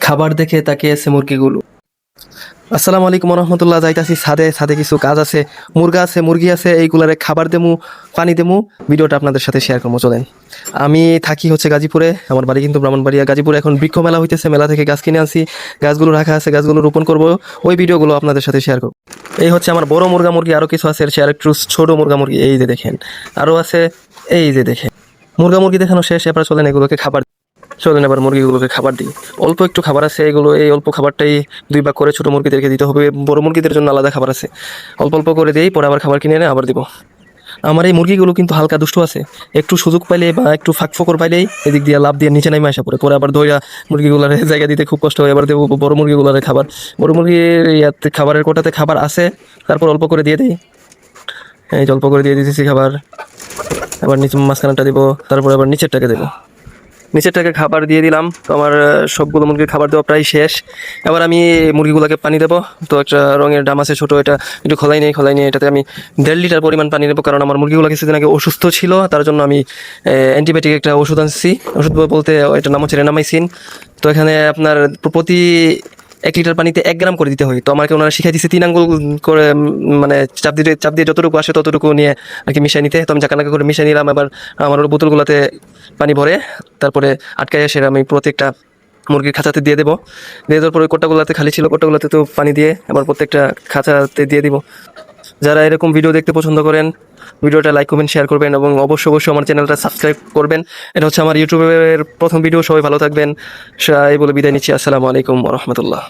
খাবার দেখে তাকিয়ে আছে মুরগিগুলো। আসসালামু আলাইকুম রহমতুল্লাহ। যাইতাছি ছাদে, ছাদে কিছু কাজ আছে, মুরগা আছে, মুরগি আছে, এইগুলারে খাবার দেমু, পানি দেমু। ভিডিওটা আপনাদের সাথে শেয়ার করবো, চলেন। আমি থাকি হচ্ছে গাজীপুরে, আমার বাড়ি কিন্তু ব্রাহ্মণবাড়িয়া। গাজীপুরে এখন বৃক্ষ মেলা হইতেছে, মেলা থেকে গাছ কিনে আনছি, গাছগুলো রাখা আছে, গাছগুলো রোপণ করবো, ওই ভিডিওগুলো আপনাদের সাথে শেয়ার করবো। এই হচ্ছে আমার বড় মুরগা মুরগি, আরও কিছু আছে, আর একটু ছোট মুরগা মুরগি, এই যে দেখেন, আরও আছে, এই যে দেখেন। মুরগা মুরগি দেখানো শেষ, এবার চলেন এগুলোকে খাবার, চলেন এবার মুরগিগুলোকে খাবার দিই। অল্প একটু খাবার আছে, এগুলো এই অল্প খাবারটাই 2 ভাগ করে ছোট মুরগিদেরকে দিতে হবে, বড় মুরগিদের জন্য আলাদা খাবার আছে। অল্প অল্প করে দিই, পরে আবার খাবার কিনে এনে আবার দিব। আমার এই মুরগিগুলো কিন্তু হালকা দুষ্ট আছে, একটু সুযোগ পাইলে বা একটু ফাঁকফোকর পাইলেই এদিক দিয়ে লাভ দিয়ে নিচে নামে আসা পড়ে, পরে আবার ধইরা মুরগিগুলার জায়গা দিতে খুব কষ্ট হয়। এবার দেবো বড় মুরগিগুলার খাবার, বড় মুরগির ইয়াতে খাবারের কোটাতে খাবার আছে, তারপর অল্প করে দিয়ে দিই। এই যে অল্প করে দিয়ে দিতেছি খাবার, আবার নিচে মাঝখানটা দিব, তারপর আবার নিচেরটাকে দেবো। নিচেরটাকে খাবার দিয়ে দিলাম, তো আমার সবগুলো মুরগির খাবার দেওয়া প্রায় শেষ। এবার আমি মুরগিগুলোকে পানি দেবো। তো একটা রঙের ড্রাম আছে ছোটো, এটা একটু খোলাই নিয়ে এটাতে আমি 1.5 লিটার পরিমাণ পানি দেবো, কারণ আমার মুরগিগুলো কিছুদিন আগে অসুস্থ ছিল, তার জন্য আমি অ্যান্টিবায়োটিক একটা ওষুধ আনছি। ওষুধ বলতে এটার নাম হচ্ছে রেনামাইসিন। তো এখানে আপনার প্রতি 1 লিটার পানিতে 1 গ্রাম করে দিতে হয়। তো আমাকে ওনারা শিখাই দিচ্ছে 3 আঙ্গুল করে, মানে চাপ দিয়ে যতটুকু আসে ততটুকু নিয়ে আর কি মিশাই নিতে। তো আমি চাকানাকা করে মিশাই নিলাম। এবার আমার বোতলগুলোতে পানি ভরে তারপরে আটকায় এসে আমি প্রত্যেকটা মুরগির খাঁচাতে দিয়ে দেবো। দিয়ে দেওয়ার পরে কোটাগুলোতে খালি ছিল, কোটাগুলোতে তো পানি দিয়ে আবার প্রত্যেকটা খাঁচাতে দিয়ে দিব। যারা এরকম ভিডিও দেখতে পছন্দ করেন, ভিডিওটা লাইক করবেন, শেয়ার করবেন এবং অবশ্যই আমার চ্যানেলটা সাবস্ক্রাইব করবেন। এটা হচ্ছে আমার ইউটিউবের প্রথম ভিডিও। সবাই ভালো থাকবেন, এই বলে বিদায় নিচ্ছি। আসসালামু আলাইকুম রহমতুল্লাহ।